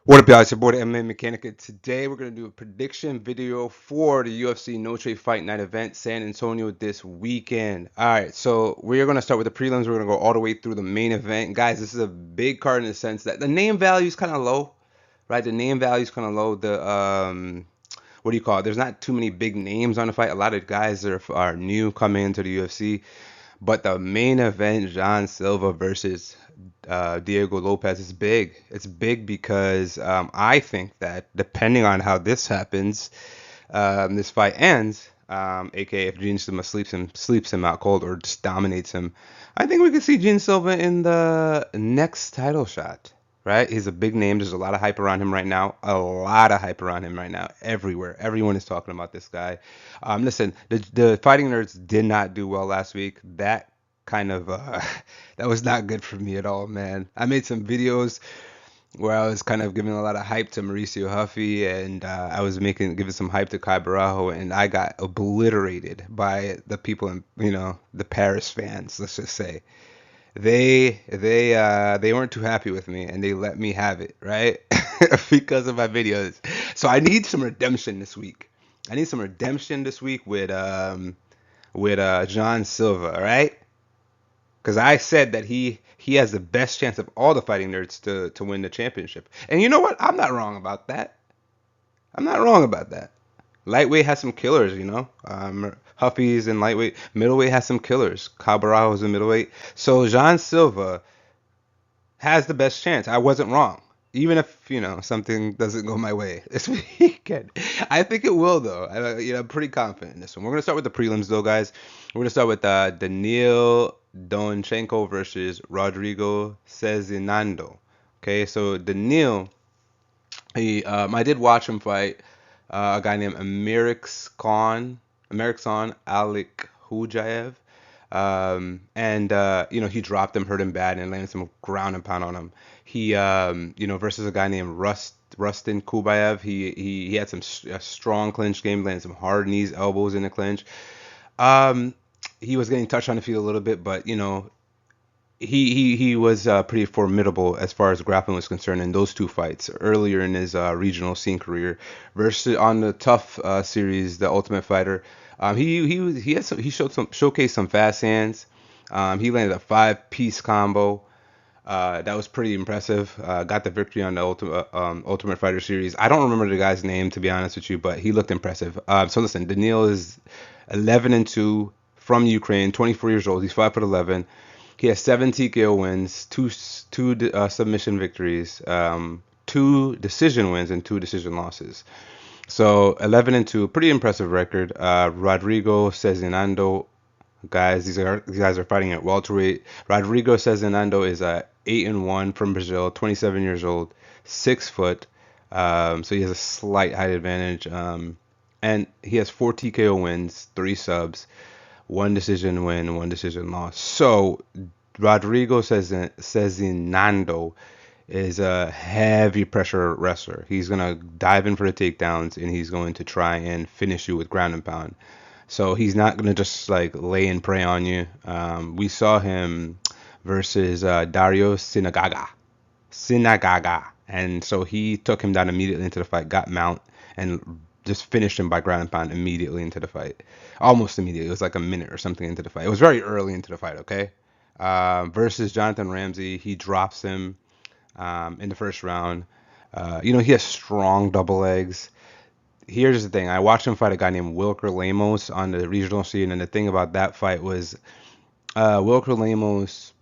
What up, y'all? It's your boy, the MMA Mechanic, and today we're going to do a prediction video for the UFC Noche Fight Night event, San Antonio, this weekend. All right, so we're going to start with the prelims. We're going to go all the way through the main event. Guys, this is a big card in the sense that the name value is kind of low, right? The name value is kind of low. What do you call it? There's not too many big names on the fight. A lot of guys are new coming into the UFC. But the main event, Jean Silva versus Diego Lopes, is big. It's big because I think that depending on how this happens, this fight ends, aka if Jean Silva sleeps him out cold or just dominates him, I think we could see Jean Silva in the next title shot. Right? He's a big name. There's a lot of hype around him right now. A lot of hype around him right now. Everywhere. Everyone is talking about this guy. Listen, the fighting nerds did not do well last week. That kind of that was not good for me at all, man. I made some videos where I was kind of giving a lot of hype to Mauricio Huffy, and I was giving some hype to Kai Barajo, and I got obliterated by the people in, the Paris fans, let's just say. They weren't too happy with me, and they let me have it, right? Because of my videos. So I need some redemption this week. I need some redemption this week with Jean Silva, right? Because I said that he has the best chance of all the fighting nerds to win the championship. And you know what? I'm not wrong about that. I'm not wrong about that. Lightweight has some killers, Huffy's in lightweight. Middleweight has some killers. Cabarajo's in middleweight. So Jean Silva has the best chance. I wasn't wrong. Even if, something doesn't go my way this weekend. I think it will, though. I'm pretty confident in this one. We're going to start with the prelims, though, guys. We're going to start with Daniil Donchenko versus Rodrigo Sezinando. Okay, so Daniil, I did watch him fight a guy named Amerikson Alik Hujayev. He dropped him, hurt him bad, and landed some ground and pound on him. He, versus a guy named Rustin Kubayev, he had a strong clinch game, landed some hard knees, elbows in the clinch. Um, he was getting touched on the field a little bit, but he was pretty formidable as far as grappling was concerned in those two fights earlier in his regional scene career. Versus on the tough series, the Ultimate Fighter, he showcased some fast hands. He landed a five-piece combo. That was pretty impressive. Got the victory on the Ultimate Fighter series. I don't remember the guy's name, to be honest with you, but he looked impressive. So listen, Daniil is 11-2 from Ukraine, 24 years old. He's 5'11". He has 7 TKO wins, two submission victories, 2 decision wins, and 2 decision losses. So 11-2, pretty impressive record. Rodrigo Sezinando, guys, these guys are fighting at welterweight. Rodrigo Sezinando is 8-1 from Brazil, 27 years old, 6 foot. So he has a slight height advantage. And he has 4 TKO wins, 3 subs, 1 decision win, 1 decision loss. So Rodrigo Cezinando is a heavy pressure wrestler. He's gonna dive in for the takedowns, and he's going to try and finish you with ground and pound. So he's not gonna just like lay and prey on you. We saw him versus Dario Sinagaga, and so he took him down immediately into the fight, got mount, and just finished him by ground and pound immediately into the fight. Almost immediately. It was like a minute or something into the fight. It was very early into the fight, okay? Versus Jonathan Ramsey, he drops him in the first round. He has strong double legs. Here's the thing. I watched him fight a guy named Wilker Lemos on the regional scene, and the thing about that fight was Wilker Lemos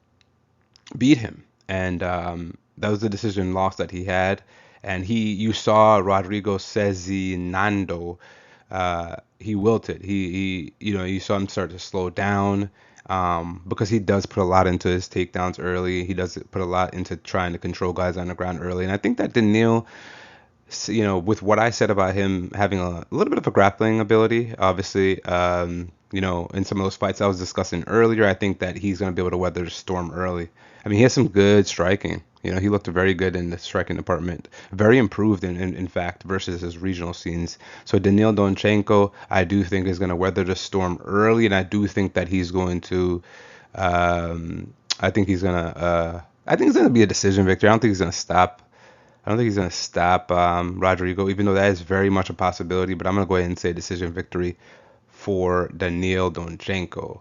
beat him, and that was the decision loss that he had. And you saw Rodrigo Cezinando, he wilted. You saw him start to slow down, because he does put a lot into his takedowns early. He does put a lot into trying to control guys on the ground early. And I think that Daniil, with what I said about him having a little bit of a grappling ability, obviously, in some of those fights I was discussing earlier, I think that he's going to be able to weather the storm early. I mean, he has some good striking. He looked very good in the striking department. Very improved, in fact, versus his regional scenes. So Daniil Donchenko, I do think, is going to weather the storm early, and I do think that he's going to. I think he's going to. I think it's going to be a decision victory. I don't think he's going to stop I don't think he's gonna stop Rodrigo, even though that is very much a possibility. But I'm gonna go ahead and say decision victory for Daniil Donchenko.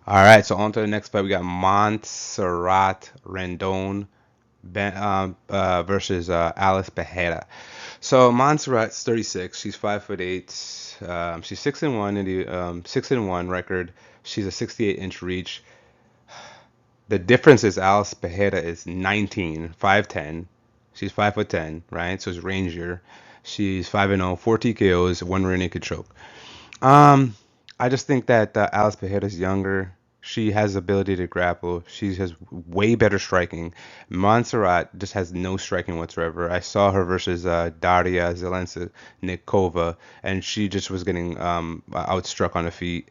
All right, so on to the next fight. We got Montserrat Rendon versus Alice Pereira. So Montserrat's 36. She's 5'8". She's 6-1 in the 6-1 record. She's a 68-inch reach. The difference is Alice Pereira is 19, 5'10". She's 5'10", right? So it's rangier. She's 5-0, 4 TKOs, one rear naked choke. Um, I just think that Alice Pereira is younger. She has ability to grapple. She has way better striking. Montserrat just has no striking whatsoever. I saw her versus Daria Zelennikova, and she just was getting outstruck on the feet.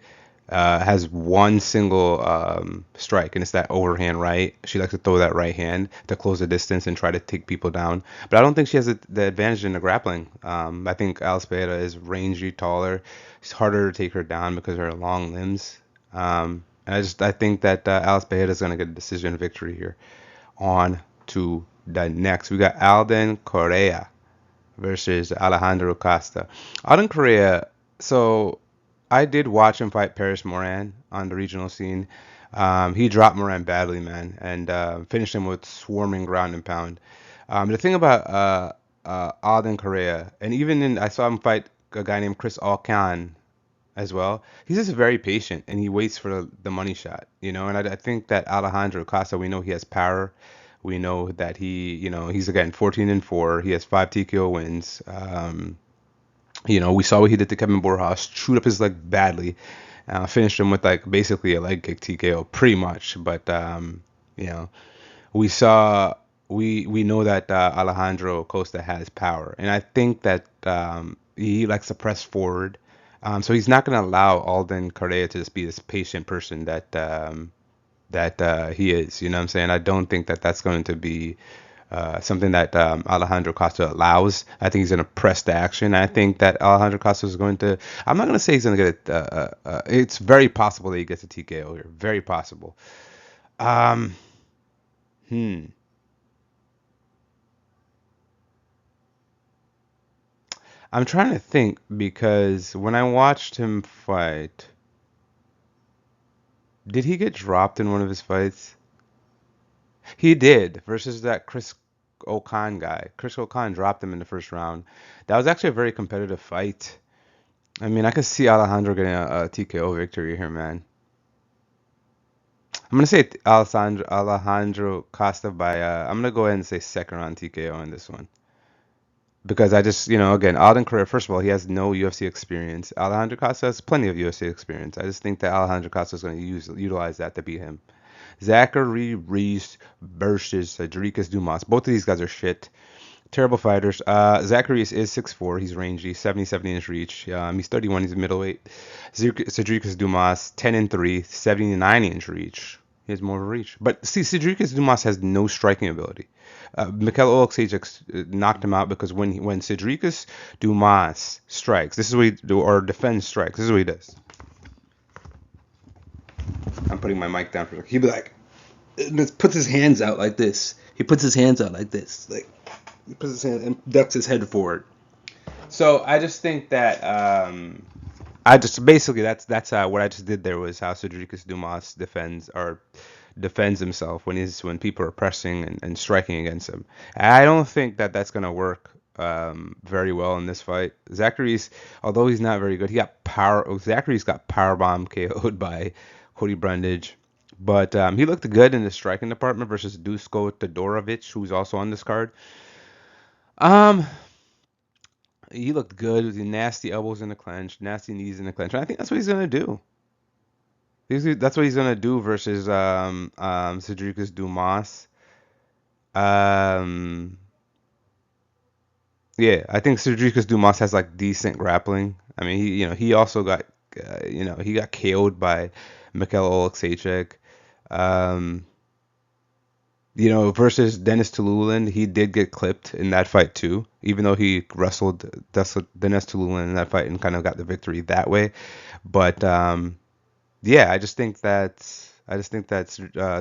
Has one single strike, and it's that overhand right. She likes to throw that right hand to close the distance and try to take people down. But I don't think she has the advantage in the grappling. I think Alice Pereira is rangy, taller. It's harder to take her down because of her long limbs. And I think that Alice Pereira is going to get a decision victory here. On to the next. We got Alden Coria versus Alejandro Costa. Alden Coria, so I did watch him fight Paris Moran on the regional scene. He dropped Moran badly, man, and finished him with swarming ground and pound. The thing about Alden Correa, and even I saw him fight a guy named Chris Alcan as well. He's just very patient and he waits for the money shot, you know. And I think that Alejandro Costa, we know he has power. We know that he's again 14-4. He has 5 TKO wins. We saw what he did to Kevin Borjas, chewed up his leg badly, finished him with like basically a leg kick TKO, pretty much. But you know, we saw we know that Alejandro Costa has power, and I think that he likes to press forward. So he's not going to allow Alden Correa to just be this patient person that he is. You know what I'm saying? I don't think that that's going to be something that Alejandro Costa allows. I think he's going to press the action. I think that Alejandro Costa is going to. I'm not going to say he's going to get it. It's very possible that he gets a TKO here. Very possible. Um, hmm. I'm trying to think because when I watched him fight, did he get dropped in one of his fights? He did versus that Chris Okan guy. Chris Okan dropped him in the first round. That was actually a very competitive fight. I mean, I could see Alejandro getting a TKO victory here, man. I'm gonna say Alejandro Costa by. I'm gonna go ahead and say second round TKO in this one because I just, again, Alden Correa. First of all, he has no UFC experience. Alejandro Costa has plenty of UFC experience. I just think that Alejandro Costa is going to utilize that to beat him. Zachary, Reese versus Sedriques, Dumas. Both of these guys are shit. Terrible fighters. Zachary is 6'4". He's rangy, 70-inch reach. He's 31. He's a middleweight. Sedriques Dumas, 10-3, 79-inch reach. He has more of a reach. But see, Sedriques Dumas has no striking ability. Mikel Oleksiejczuk knocked him out because when Sedriques Dumas strikes, this is what he do, or defends strikes. This is what he does. I'm putting my mic down for. He'd be like, puts his hands out like this. He puts his hands out like this, like he puts his hand and ducks his head forward. So I just think that I just basically that's what I just did there was how Sedriques Dumas defends himself when people are pressing and striking against him. I don't think that that's gonna work very well in this fight. Zachary's, although he's not very good, he got power. Zachary's got powerbomb KO'd by Cody Brundage. But he looked good in the striking department versus Dusko Todorovic, who's also on this card. Um, he looked good with the nasty elbows in the clinch, nasty knees in the clinch. And I think that's what he's gonna do. That's what he's gonna do versus Sedriques Dumas. Um, yeah, I think Sedriques Dumas has like decent grappling. I mean, he also got he got KO'd by Mikel Oleksiejczuk. Um, versus Dennis Tululian, he did get clipped in that fight too, even though he wrestled Dennis Tululian in that fight and kind of got the victory that way. But yeah, I just think that I just think that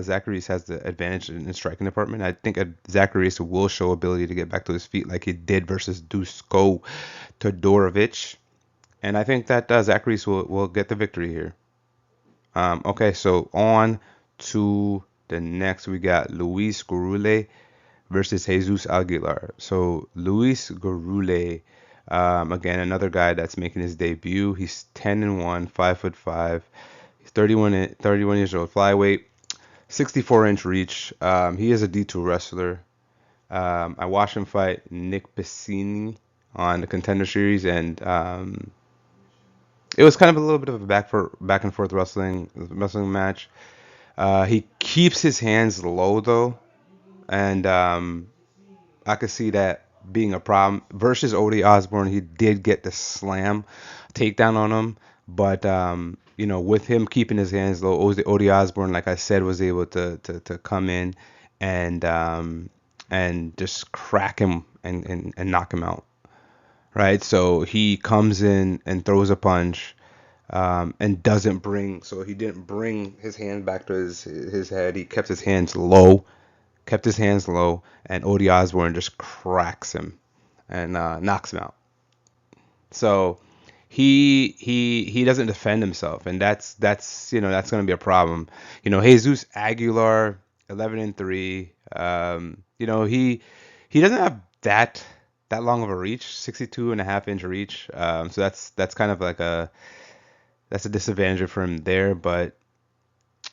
Zachary has the advantage in the striking department. I think Zachary will show ability to get back to his feet like he did versus Dusko Todorovic. And I think that Zachary will get the victory here. Okay, so on to the next. We got Luis Gurule versus Jesus Aguilar. So Luis Gurule, again, another guy that's making his debut. He's 10-1, 5'5". He's 31 years old, flyweight, 64-inch reach. He is a D2 wrestler. I watched him fight Nick Piscini on the Contender Series, and it was kind of a little bit of a back and forth wrestling match. He keeps his hands low though, and I could see that being a problem. Versus Odie Osborne, he did get the slam takedown on him, but with him keeping his hands low, Odie Osborne, like I said, was able to come in and just crack him and knock him out. Right, so he comes in and throws a punch, and doesn't bring. So he didn't bring his hand back to his head. He kept his hands low, and Odie Osborne just cracks him and knocks him out. So he doesn't defend himself, and that's going to be a problem. Jesus Aguilar, 11-3. He doesn't have that long of a reach, 62.5-inch reach. So that's kind of like that's a disadvantage for him there, but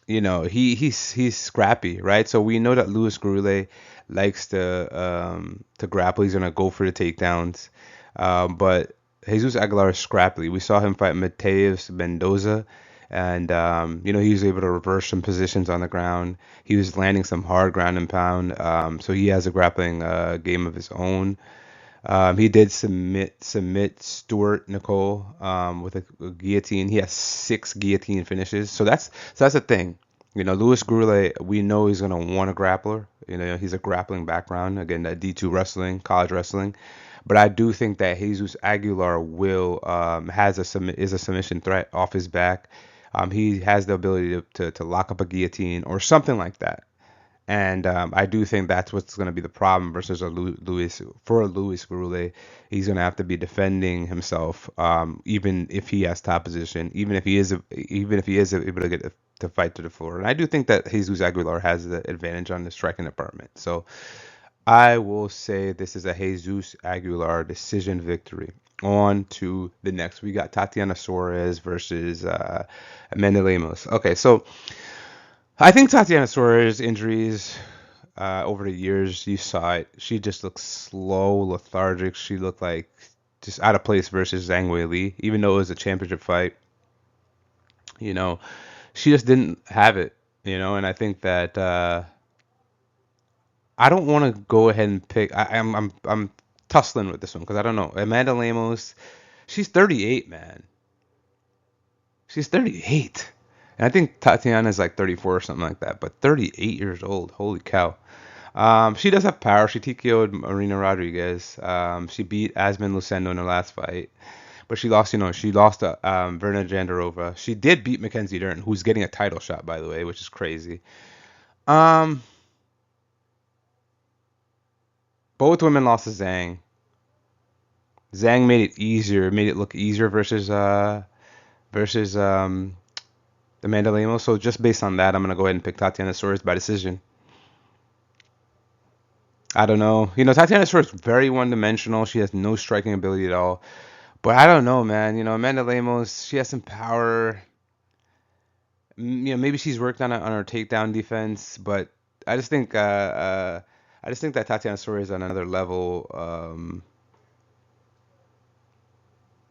he's scrappy, right? So we know that Luis Gurule likes to grapple. He's gonna go for the takedowns, but Jesus Aguilar is scrappy. We saw him fight Mateus Mendoza, and he was able to reverse some positions on the ground. He was landing some hard ground and pound. So he has a grappling game of his own. He did submit Stuart Nicole with a guillotine. He has 6 guillotine finishes. So that's the thing. Luis Gurule, we know he's gonna want a grappler. He's a grappling background. Again, that D2 wrestling, college wrestling. But I do think that Jesus Aguilar is a submission threat off his back. He has the ability to lock up a guillotine or something like that. And I do think that's what's going to be the problem versus Luis Gurule. He's going to have to be defending himself, even if he has top position, even if he is able to get to fight to the floor. And I do think that Jesus Aguilar has the advantage on the striking department. So I will say this is a Jesus Aguilar decision victory. On to the next. We got Tatiana Suarez versus Amanda Lemos. Okay, so I think Tatiana Suarez injuries over the years, you saw it. She just looked slow, lethargic. She looked like just out of place versus Zhang Weili, even though it was a championship fight. She just didn't have it. And I think that I don't want to go ahead and pick. I'm tussling with this one because I don't know. Amanda Lemos, she's 38, man. She's 38. And I think Tatiana is like 34 or something like that, but 38 years old. Holy cow. She does have power. She TKO'd Marina Rodriguez. She beat Asmin Lucendo in her last fight. But she lost, she lost to Verna Jandarova. She did beat Mackenzie Dern, who's getting a title shot, by the way, which is crazy. Both women lost to Zhang. Zhang made it look easier versus Amanda Lemos. So just based on that, I'm gonna go ahead and pick Tatiana Suarez by decision. I don't know. Tatiana Suarez is very one-dimensional. She has no striking ability at all. But I don't know, man. Amanda Lemos, she has some power. Maybe she's worked on her takedown defense, but I just think that Tatiana Suarez is on another level.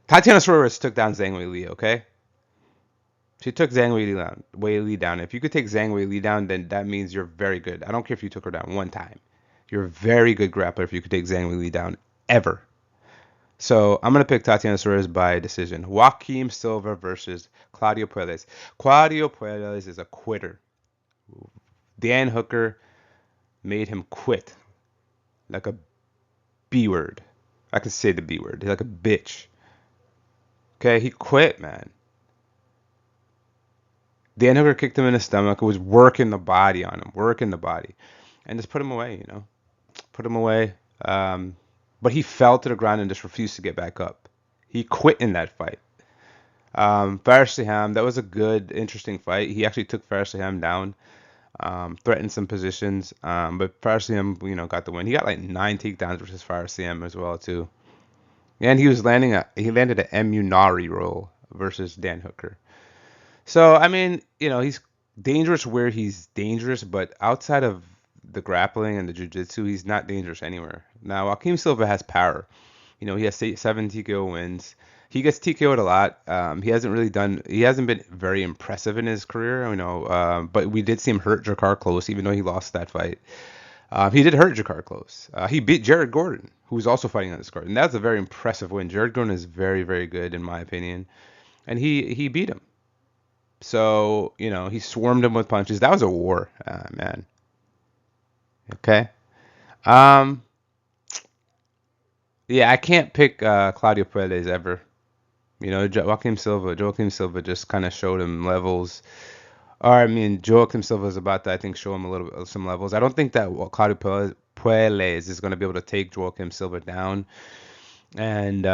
Tatiana Suarez took down Zhang Weili, okay? She took Zhang Weili down. If you could take Zhang Weili down, then that means you're very good. I don't care if you took her down one time. You're a very good grappler if you could take Zhang Weili down ever. So I'm going to pick Tatiana Suarez by decision. Joaquim Silva versus Claudio Puelles. Claudio Puelles is a quitter. Dan Hooker made him quit like a B word. I can say the B word. He's like a bitch. Okay, he quit, man. Dan Hooker kicked him in the stomach. It was working the body on him, working the body, and just put him away. Put him away. Um, but he fell to the ground and just refused to get back up. He quit in that fight. Farisham, that was a good, interesting fight. He actually took Farisham down, threatened some positions, but Farisham, got the win. He got like 9 takedowns versus Farisham as well too, and he landed an Munari roll versus Dan Hooker. So I mean, he's dangerous where he's dangerous, but outside of the grappling and the jiu-jitsu, he's not dangerous anywhere. Now, Joaquim Silva has power. He has 7 TKO wins. He gets TKO'd a lot. He hasn't been very impressive in his career, but we did see him hurt Jakar Close, even though he lost that fight. He did hurt Jakar Close. He beat Jared Gordon, who's also fighting on this card, and that's a very impressive win. Jared Gordon is very, very good in my opinion, and he beat him. So, he swarmed him with punches. That was a war, man. Okay. Um, yeah, I can't pick Claudio Puelles ever. Joaquim Silva just kind of showed him levels. Or I mean, Joaquim Silva is about to, I think, show him a little bit some levels. I don't think that Claudio Puelles is going to be able to take Joaquim Silva down. And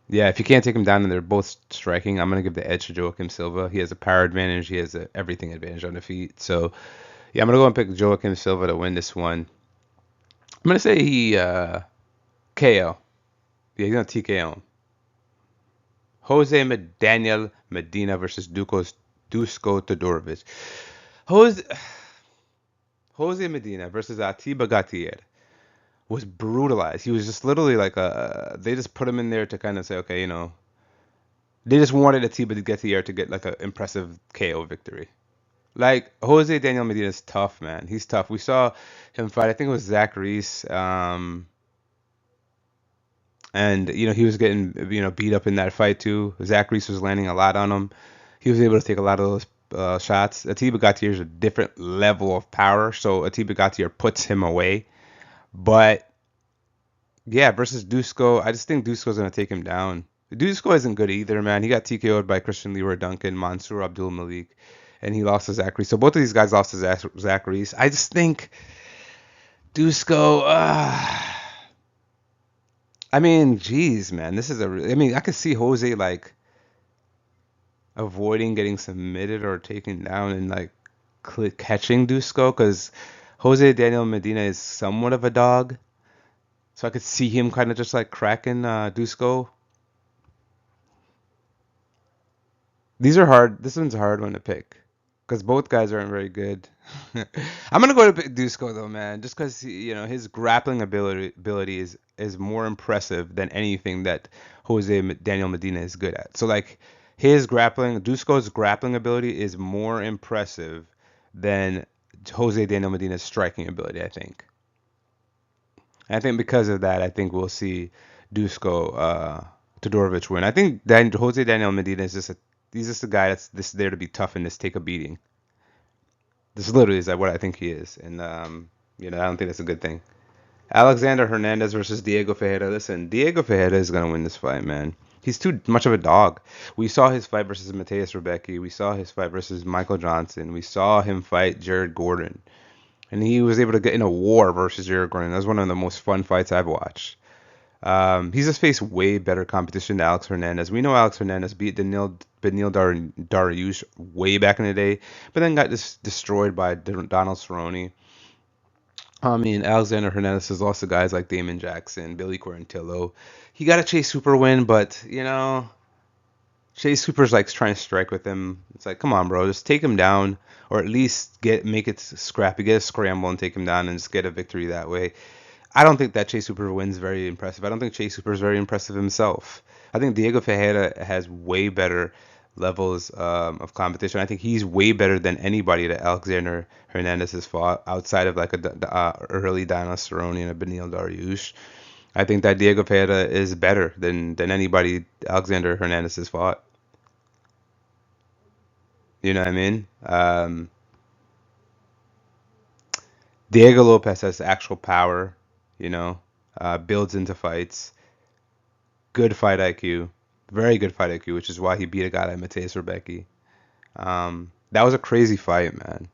yeah, if you can't take him down and they're both striking, I'm going to give the edge to Joaquim Silva. He has a power advantage. He has a everything advantage on the feet. So yeah, I'm going to go and pick Joaquim Silva to win this one. I'm going to say he KO. Yeah, he's going to TKO him. Daniel Medina versus Dusko Todorovic. Jose, Jose Medina versus Atiba Gatier was brutalized. He was just literally like they just put him in there to kind of say, okay, they just wanted Atiba to get the air to get like an impressive KO victory. Like Jose Daniel Medina is tough, man. He's tough. We saw him fight. I think it was Zachary, and he was getting beat up in that fight too. Zachary was landing a lot on him. He was able to take a lot of those shots. Atiba Gatier is a different level of power, so Atiba Gatier puts him away. But yeah, versus Dusko, I just think Dusko's gonna take him down. Dusko isn't good either, man. He got TKO'd by Christian Leroy Duncan, Mansour Abdul Malik, and he lost to Zachary. So both of these guys lost to Zachary. I just think Dusko. I mean, geez, man, this is I mean, I could see Jose like avoiding getting submitted or taken down and like catching Dusko because Jose Daniel Medina is somewhat of a dog. So I could see him kind of just like cracking Dusko. These are hard. This one's a hard one to pick because both guys aren't very good. I'm gonna go to pick Dusko though, man, just because his grappling ability is more impressive than anything that Daniel Medina is good at. So like Dusko's grappling ability is more impressive than Jose Daniel Medina's striking ability, I think. And I think because of that, I think we'll see Dusko Todorovic win. I think Jose Daniel Medina is he's just a guy that's just there to be tough and just take a beating. This literally is like what I think he is, and I don't think that's a good thing. Alexander Hernandez versus Diego Ferreira. Listen, Diego Ferreira is gonna win this fight, man. He's too much of a dog. We saw his fight versus Mateus Rebecki. We saw his fight versus Michael Johnson. We saw him fight Jared Gordon. And he was able to get in a war versus Jared Gordon. That was one of the most fun fights I've watched. He's just faced way better competition than Alex Hernandez. We know Alex Hernandez beat Daniil Dariush way back in the day, but then got destroyed by Donald Cerrone. I mean, Alexander Hernandez has lost to guys like Damon Jackson, Billy Quarantillo. He got a Chase Hooper win, but Chase Hooper's like trying to strike with him. It's like, come on, bro, just take him down, or at least make it scrappy, get a scramble and take him down, and just get a victory that way. I don't think that Chase Hooper win's very impressive. I don't think Chase Hooper is very impressive himself. I think Diego Ferreira has way better levels of competition. I think he's way better than anybody that Alexander Hernandez has fought outside of like a early Donald Cerrone and a Beneil Dariush. I think that Diego Ferreira is better than anybody Alexander Hernandez has fought. You know what I mean? Diego Lopes has actual power, builds into fights, good fight IQ, very good fight IQ, which is why he beat a guy like Mateus Rebecki. That was a crazy fight, man.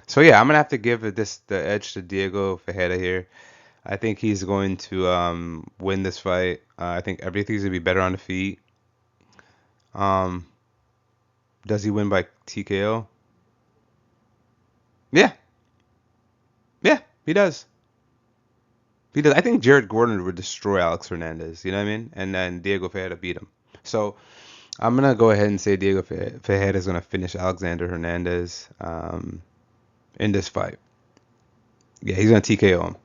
So yeah, I'm gonna have to give the edge to Diego Ferreira here. I think he's going to win this fight. I think everything's gonna be better on the feet. Um, does he win by TKO? Yeah, yeah, he does. He does. I think Jared Gordon would destroy Alex Hernandez. You know what I mean? And then Diego Ferreira beat him. So I'm gonna go ahead and say Diego Ferreira is gonna finish Alexander Hernandez in this fight. Yeah, he's gonna TKO him.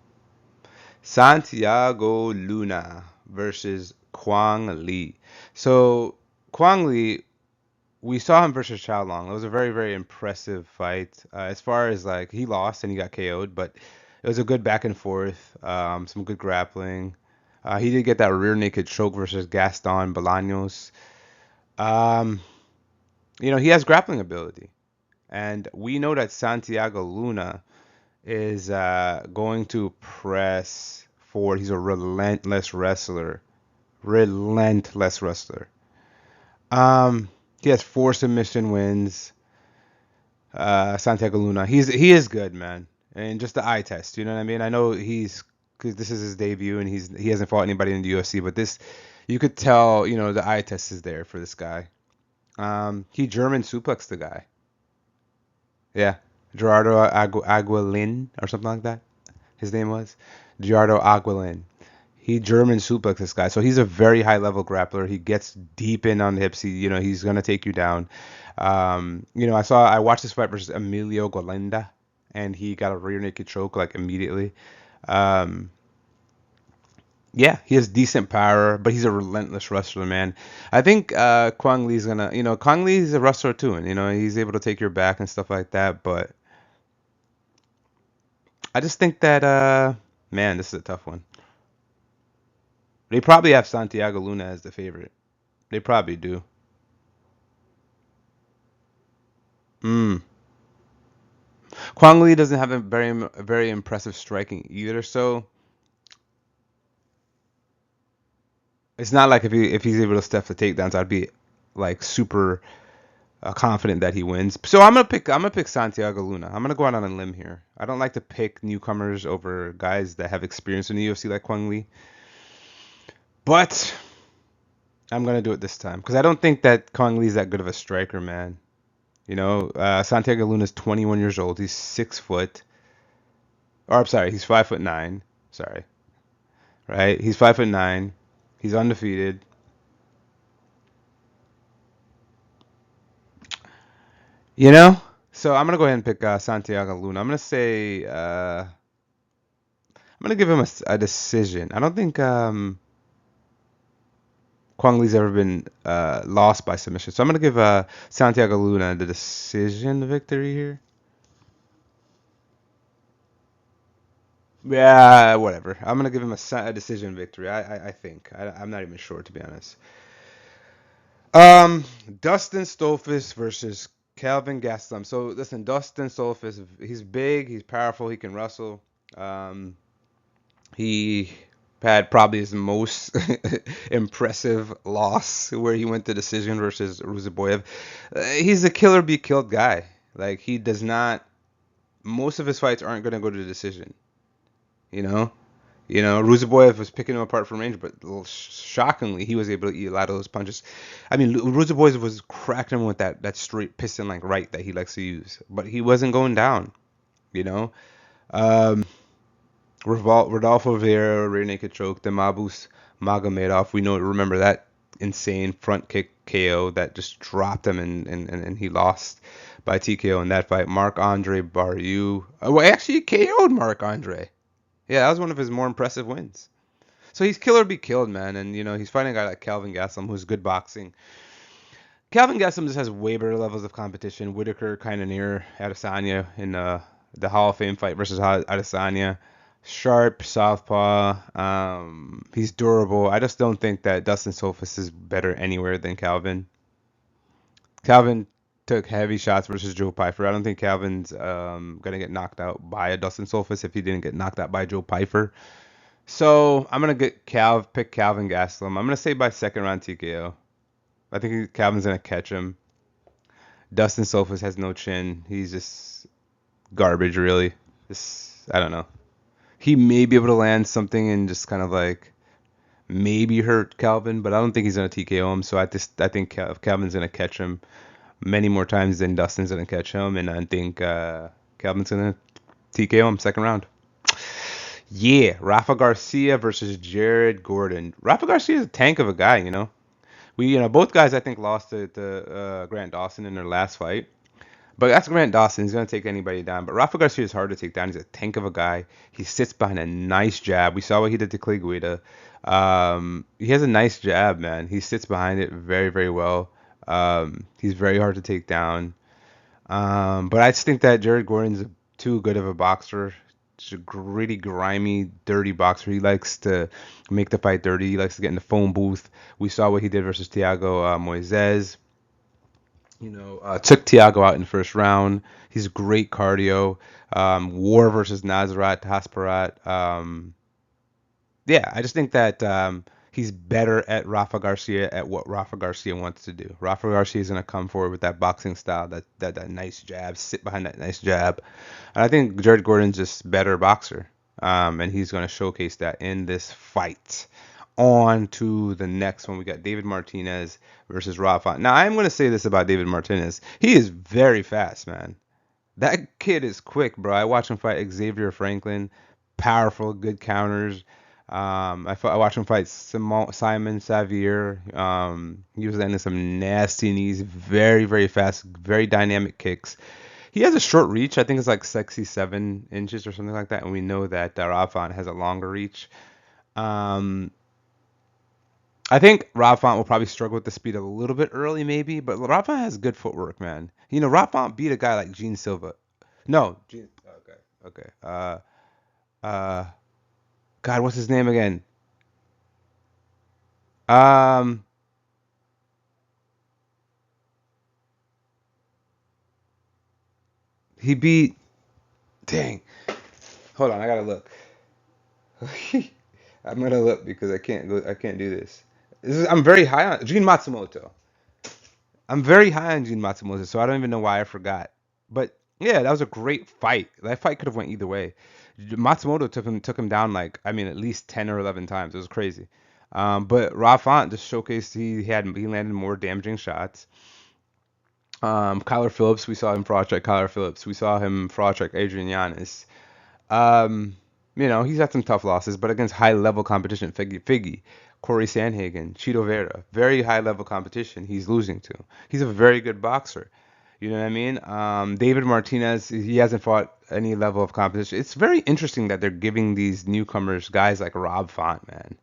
Santiago Luna versus Kwang Lee. So Kwang Lee, we saw him versus Chao Long. It was a very, very impressive fight. As far as like he lost and he got KO'd, but it was a good back and forth. Some good grappling. He did get that rear naked choke versus Gaston Bolaños. Um, he has grappling ability, and we know that Santiago Luna is going to press forward. He's a relentless wrestler. Relentless wrestler. He has 4 submission wins. Santiago Luna. He is good, man. And just the eye test, you know what I mean? I know because this is his debut and he hasn't fought anybody in the UFC, but this you could tell, the eye test is there for this guy. He German suplexed the guy. Yeah, Gerardo Aguilin or something like that. His name was Gerardo Aguilin. He German suplex this guy, so he's a very high level grappler. He gets deep in on the hips. He's gonna take you down. I watched this fight versus Emilio Golenda, and he got a rear naked choke like immediately. Um, yeah, he has decent power, but he's a relentless wrestler, man. I think Kwang Lee's gonna, Kwang Lee's a wrestler too, and he's able to take your back and stuff like that. But I just think that, man, this is a tough one. They probably have Santiago Luna as the favorite. They probably do. Mm. Kwang Lee doesn't have a very impressive striking either, so it's not like if he's able to step the takedowns, I'd be like super confident that he wins. So I'm gonna pick Santiago Luna. I'm gonna go out on a limb here. I don't like to pick newcomers over guys that have experience in the UFC like Kwang Lee, but I'm gonna do it this time because I don't think that Kwang Lee's that good of a striker, man. Santiago Luna is 21 years old. He's 6 foot. Or I'm sorry, he's 5'9". Sorry, right? He's 5'9". He's undefeated. You know, so I'm gonna go ahead and pick Santiago Luna. I'm gonna give him a decision. I don't think Kwang Lee's ever been lost by submission, so I'm gonna give Santiago Luna the decision victory here. Yeah, whatever. I'm gonna give him a decision victory. I think. I'm not even sure to be honest. Um, Dustin Stolfus versus Calvin Gastelum. So listen, Dustin Stolfus, he's big, he's powerful, he can wrestle. Um, he had probably his most impressive loss where he went to decision versus Ruziboyev. He's a killer be killed guy. Like he does not. Most of his fights aren't gonna go to decision. You know. Ruziboyev was picking him apart from range, but shockingly, he was able to eat a lot of those punches. I mean, Ruziboyev was cracking him with that straight piston like right that he likes to use, but he wasn't going down. You know, um, Rodolfo Vieira rear naked choke, the Mabus Magomedov. Remember that insane front kick KO that just dropped him and he lost by TKO in that fight. Marc Andre Barriou. Well, actually, he KO'd Marc Andre. Yeah, that was one of his more impressive wins. So he's killer be killed, man. And, he's fighting a guy like Calvin Gastelum, who's good boxing. Calvin Gastelum just has way better levels of competition. Whitaker kind of near Adesanya in the Hall of Fame fight versus Adesanya. Sharp, southpaw. He's durable. I just don't think that Dustin Solfus is better anywhere than Calvin. Calvin took heavy shots versus Joe Pyfer. I don't think Calvin's gonna get knocked out by a Dustin Solfus if he didn't get knocked out by Joe Pyfer. So I'm gonna pick Calvin Gastelum. I'm gonna say by second round TKO. I think Calvin's gonna catch him. Dustin Sofas has no chin. He's just garbage, really. Just, I don't know. He may be able to land something and just kind of like maybe hurt Calvin, but I don't think he's gonna TKO him. So I think Calvin's gonna catch him many more times than Dustin's gonna catch him, and I think Calvin's gonna TKO him second round. Yeah, Rafa Garcia versus Jared Gordon. Rafa Garcia is a tank of a guy, you know. Both guys I think lost to Grant Dawson in their last fight. But that's Grant Dawson. He's going to take anybody down. But Rafa Garcia is hard to take down. He's a tank of a guy. He sits behind a nice jab. We saw what he did to Clay Guida. He has a nice jab, man. He sits behind it very, very well. He's very hard to take down. But I just think that Jared Gordon's too good of a boxer. He's a gritty, grimy, dirty boxer. He likes to make the fight dirty. He likes to get in the phone booth. We saw what he did versus Thiago Moises. Took Thiago out in the first round. He's great cardio. War versus Nazrat Hasparat. Yeah, I just think that he's better at Rafa Garcia at what Rafa Garcia wants to do. Rafa Garcia is going to come forward with that boxing style, that nice jab, sit behind that nice jab. And I think Jared Gordon's just better boxer. And he's going to showcase that in this fight. On to the next one. We got David Martinez versus Rafa. Now, I'm going to say this about David Martinez. He is very fast, man. That kid is quick, bro. I watch him fight Xavier Franklin. Powerful, good counters. I watched him fight Simon Xavier. He was landing some nasty knees. Very, very fast. Very dynamic kicks. He has a short reach. I think it's like 67 inches or something like that. And we know that Rafa has a longer reach. I think Rafa will probably struggle with the speed a little bit early, maybe, but Rafa has good footwork, man. Rafa beat a guy like Jean Silva. No, okay. Uh, God, what's his name again? Um, he beat. Dang. Hold on, I gotta look. I'm gonna look because I can't go. I can't do this. I'm very high on Gene Matsumoto. I'm very high on Gene Matsumoto, so I don't even know why I forgot. But yeah, that was a great fight. That fight could have went either way. Matsumoto took him down like at least 10 or 11 times. It was crazy. But Rafa just showcased he landed more damaging shots. Kyler Phillips, we saw him fraud check Kyler Phillips. We saw him fraud check Adrian Yanez. He's had some tough losses, but against high level competition, Figgy, Corey Sandhagen, Chito Vera, very high level competition he's losing to. He's a very good boxer. You know what I mean? David Martinez, he hasn't fought any level of competition. It's very interesting that they're giving these newcomers guys like Rob Font, man.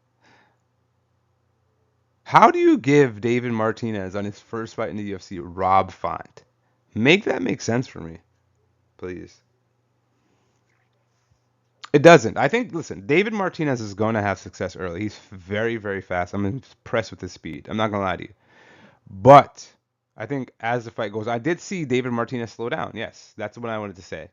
How do you give David Martinez on his first fight in the UFC Rob Font? Make that make sense for me, please. It doesn't. I think, listen, David Martinez is going to have success early. He's very, very fast. I'm impressed with his speed. I'm not going to lie to you. But I think as the fight goes, I did see David Martinez slow down. Yes, that's what I wanted to say.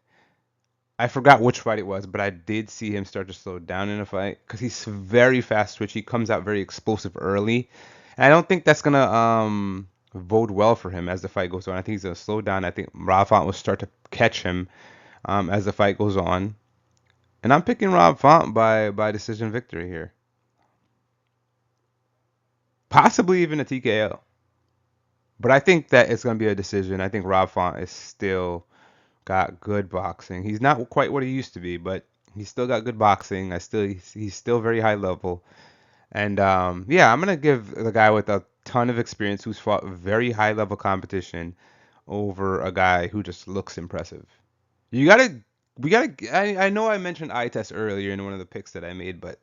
I forgot which fight it was, but I did see him start to slow down in a fight because he's very fast twitch. He comes out very explosive early. And I don't think that's going to bode well for him as the fight goes on. I think he's going to slow down. I think Rafa will start to catch him as the fight goes on. And I'm picking Rob Font by decision victory here. Possibly even a TKO. But I think that it's going to be a decision. I think Rob Font is still got good boxing. He's not quite what he used to be, but he's still got good boxing. He's still very high level. And yeah, I'm going to give the guy with a ton of experience who's fought very high level competition over a guy who just looks impressive. You got to I know I mentioned eye test earlier in one of the picks that I made, but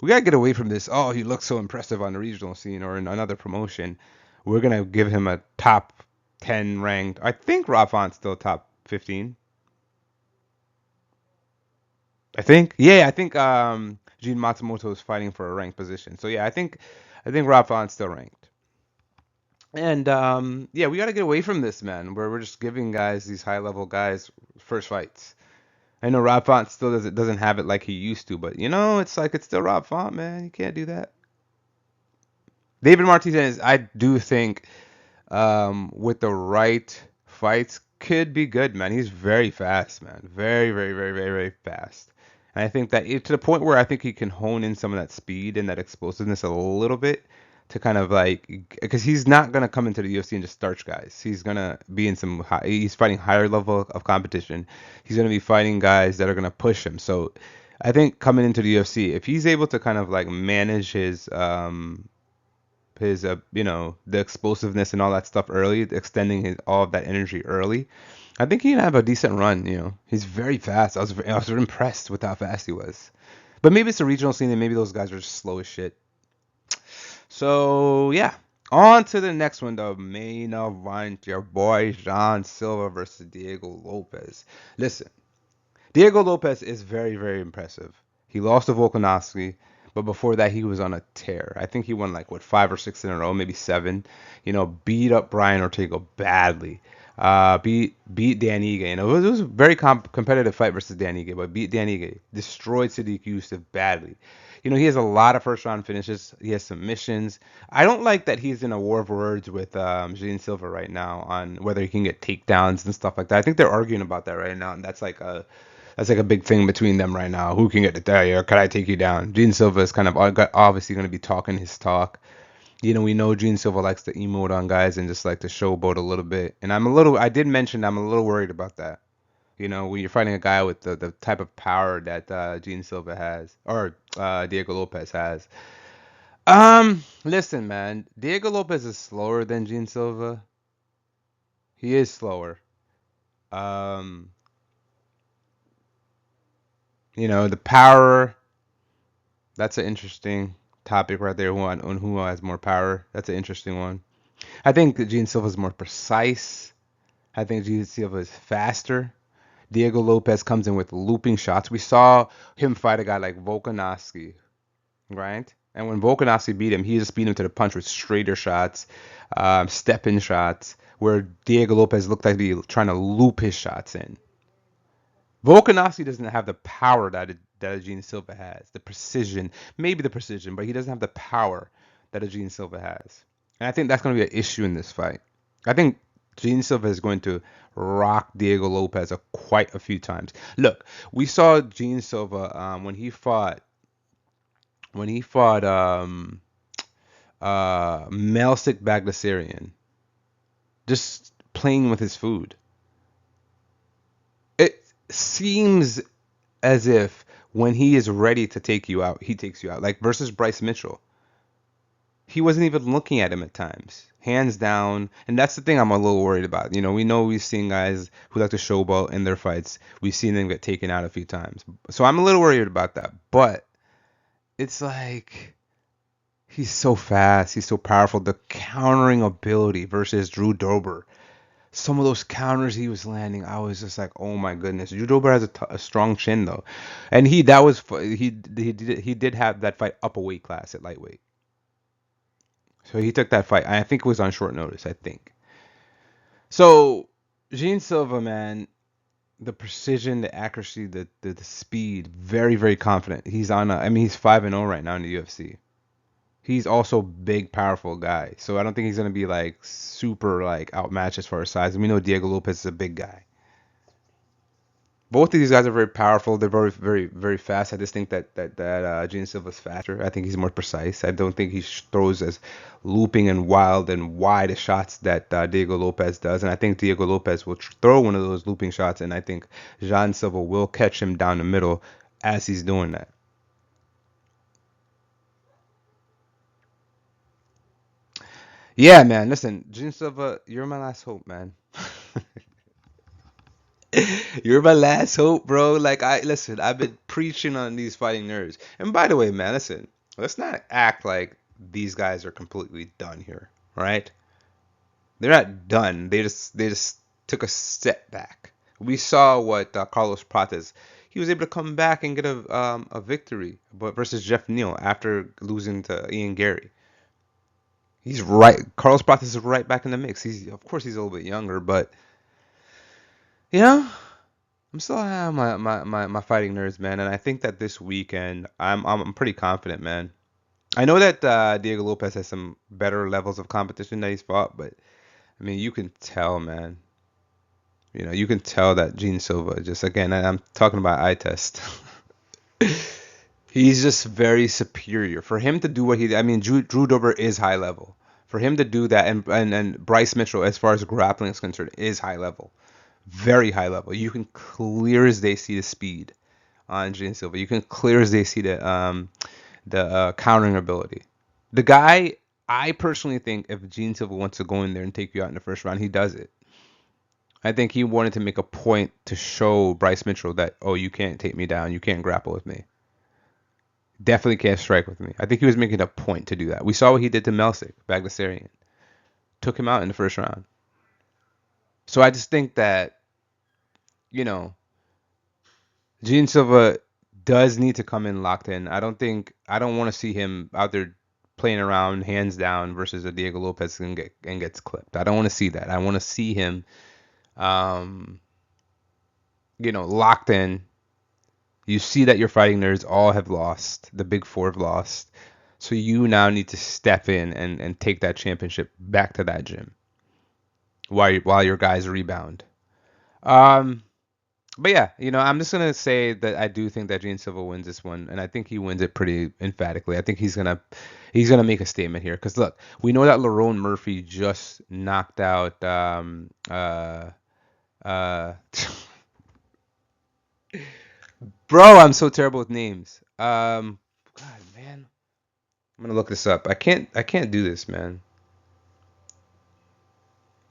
we gotta get away from this. Oh, he looks so impressive on the regional scene or in another promotion. We're gonna give him a top 10 ranked. I think Rafon's still top 15. I think. Yeah, I think Gene Matsumoto is fighting for a ranked position. So yeah, I think Rafon's still ranked. And yeah, we gotta get away from this, man, where we're just giving guys these high level guys first fights. I know Rob Font still doesn't have it like he used to, but it's like it's still Rob Font, man. You can't do that. David Martinez, I do think with the right fights, could be good, man. He's very fast, man. Very, very, very, very, very fast. And I think that to the point where I think he can hone in some of that speed and that explosiveness a little bit to kind of like, because he's not gonna come into the UFC and just starch guys. He's gonna be in some high, he's fighting higher level of competition. He's gonna be fighting guys that are gonna push him. So I think coming into the UFC, if he's able to kind of like manage his the explosiveness and all that stuff early, extending his all of that energy early, I think he can have a decent run. He's very fast. I was impressed with how fast he was. But maybe it's a regional scene and maybe those guys are just slow as shit. So yeah, on to the next one, the main event. Your boy Jean Silva versus Diego Lopes. Listen, Diego Lopes is very, very impressive. He lost to Volkanovski, but before that he was on a tear. I think he won like what 5 or 6 in a row, maybe 7. Beat up Brian Ortega badly. Beat Dan Ige, and it was a very competitive fight versus Dan Ige, but beat Dan Ige. Destroyed Sadiq Youssef badly. He has a lot of first round finishes. He has submissions. I don't like that he's in a war of words with Jean Silva right now on whether he can get takedowns and stuff like that. I think they're arguing about that right now, and that's like a big thing between them right now. Who can get the day, or can I take you down? Jean Silva is kind of obviously going to be talking his talk. We know Jean Silva likes to emote on guys and just like to showboat a little bit. And I did mention I'm a little worried about that. When you're fighting a guy with the type of power that Jean Silva has, or Diego Lopes has. Listen, man, Diego Lopes is slower than Jean Silva. He is slower. Um, the power. That's an interesting topic right there. On who has more power? That's an interesting one. I think that Jean Silva is more precise. I think Jean Silva is faster. Diego Lopes comes in with looping shots. We saw him fight a guy like Volkanovski, right? And when Volkanovski beat him, he just beat him to the punch with straighter shots, step-in shots, where Diego Lopes looked like he was trying to loop his shots in. Volkanovski doesn't have the power that a Gene Silva has. The precision, maybe the precision, but he doesn't have the power that a Gene Silva has. And I think that's going to be an issue in this fight. I think Gene Silva is going to rock Diego Lopes quite a few times. Look, we saw Gene Silva when he fought Melsik Bagdasarian, just playing with his food. It seems as if when he is ready to take you out, he takes you out. Like versus Bryce Mitchell. He wasn't even looking at him at times. Hands down. And that's the thing I'm a little worried about. We know we've seen guys who like to showboat in their fights. We've seen them get taken out a few times. So I'm a little worried about that. But it's like he's so fast. He's so powerful. The countering ability versus Drew Dober. Some of those counters he was landing, I was just like, oh my goodness. Drew Dober has a strong chin though, and he did have that fight up a weight class at lightweight. So he took that fight. I think it was on short notice. I think. So Jean Silva, man, the precision, the accuracy, the speed, very very confident. He's 5-0 right now in the UFC. He's also big, powerful guy. So I don't think he's gonna be like super like outmatched as far as size. And we know Diego Lopes is a big guy. Both of these guys are very powerful. They're very, very, very fast. I just think that Gene Silva's faster. I think he's more precise. I don't think he throws as looping and wild and wide shots that Diego Lopes does. And I think Diego Lopes will throw one of those looping shots, and I think Jean Silva will catch him down the middle as he's doing that. Yeah, man. Listen, Gene Silva, you're my last hope, man. You're my last hope, bro. Like I listen, I've been preaching on these fighting nerves. And by the way, man, listen, let's not act like these guys are completely done here, right? They're not done. They just took a step back. We saw what Carlos Prates. He was able to come back and get a victory, but versus Jeff Neal after losing to Ian Gary. He's right. Carlos Prates is right back in the mix. Of course he's a little bit younger, but you know, I'm still have my fighting nerves, man, and I think that this weekend I'm pretty confident, man. I know that Diego Lopes has some better levels of competition that he's fought, but I mean, you can tell, man. You know, you can tell that Jean Silva just again, I'm talking about eye test. He's just very superior. For him to do what he, I mean, Drew Dober is high level. For him to do that, and Bryce Mitchell, as far as grappling is concerned, is high level, very high level. You can clear as day see the speed on Jean Silva. You can clear as day see the countering ability. The guy, I personally think, if Jean Silva wants to go in there and take you out in the first round, he does it. I think he wanted to make a point to show Bryce Mitchell that, oh, you can't take me down, you can't grapple with me. Definitely can't strike with me. I think he was making a point to do that. We saw what he did to Melsick, Bagdasarian. Took him out in the first round. So I just think that, you know, Gene Silva does need to come in locked in. I don't want to see him out there playing around hands down versus a Diego Lopes and gets clipped. I don't want to see that. I want to see him um, locked in. You see that your fighting nerds all have lost. The big four have lost. So you now need to step in and take that championship back to that gym while your guys rebound. Um, but yeah, I'm just gonna say that I do think that Gene Silva wins this one, and I think he wins it pretty emphatically. I think he's gonna make a statement here. Cause look, we know that Lerone Murphy just knocked out uh bro, I'm so terrible with names. God, man, I'm gonna look this up. I can't do this, man.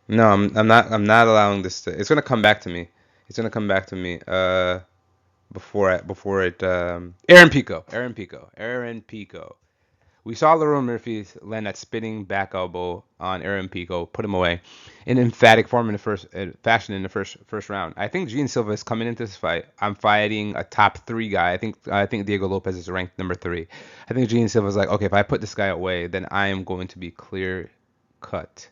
No, I'm not allowing this to. It's gonna come back to me. It's gonna come back to me. Before it. Aaron Pico. Aaron Pico. Aaron Pico. We saw Lerone Murphy land that spinning back elbow on Aaron Pico, put him away in emphatic form in the first fashion in the first round. I think Gene Silva is coming into this fight. I'm fighting a top three guy. I think Diego Lopes is ranked number three. I think Gene Silva is like, okay, if I put this guy away, then I am going to be clear cut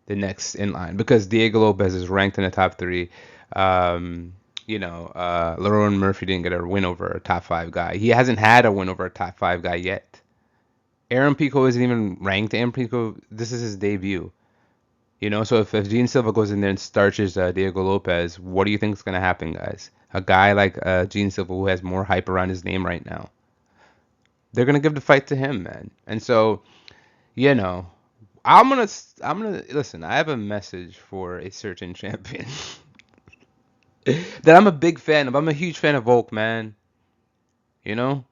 the next in line because Diego Lopes is ranked in the top three. Lerone Murphy didn't get a win over a top five guy. He hasn't had a win over a top five guy yet. Aaron Pico isn't even ranked. Aaron Pico, this is his debut. So if Gene Silva goes in there and starches Diego Lopes, what do you think is going to happen, guys? A guy like Gene Silva who has more hype around his name right now. They're going to give the fight to him, man. And so, you know, I'm gonna listen. I have a message for a certain champion that I'm a big fan of. I'm a huge fan of Volk, man. You know,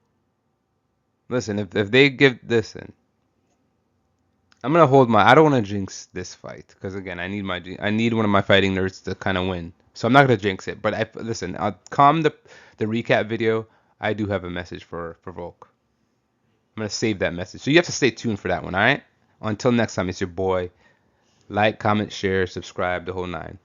listen. If they listen, I'm gonna hold my. I don't want to jinx this fight because again, I need one of my fighting nerds to kind of win. So I'm not gonna jinx it. But listen. I'll calm the recap video. I do have a message for Volk. I'm gonna save that message. So you have to stay tuned for that one. All right. Until next time, it's your boy. Like, comment, share, subscribe, the whole nine.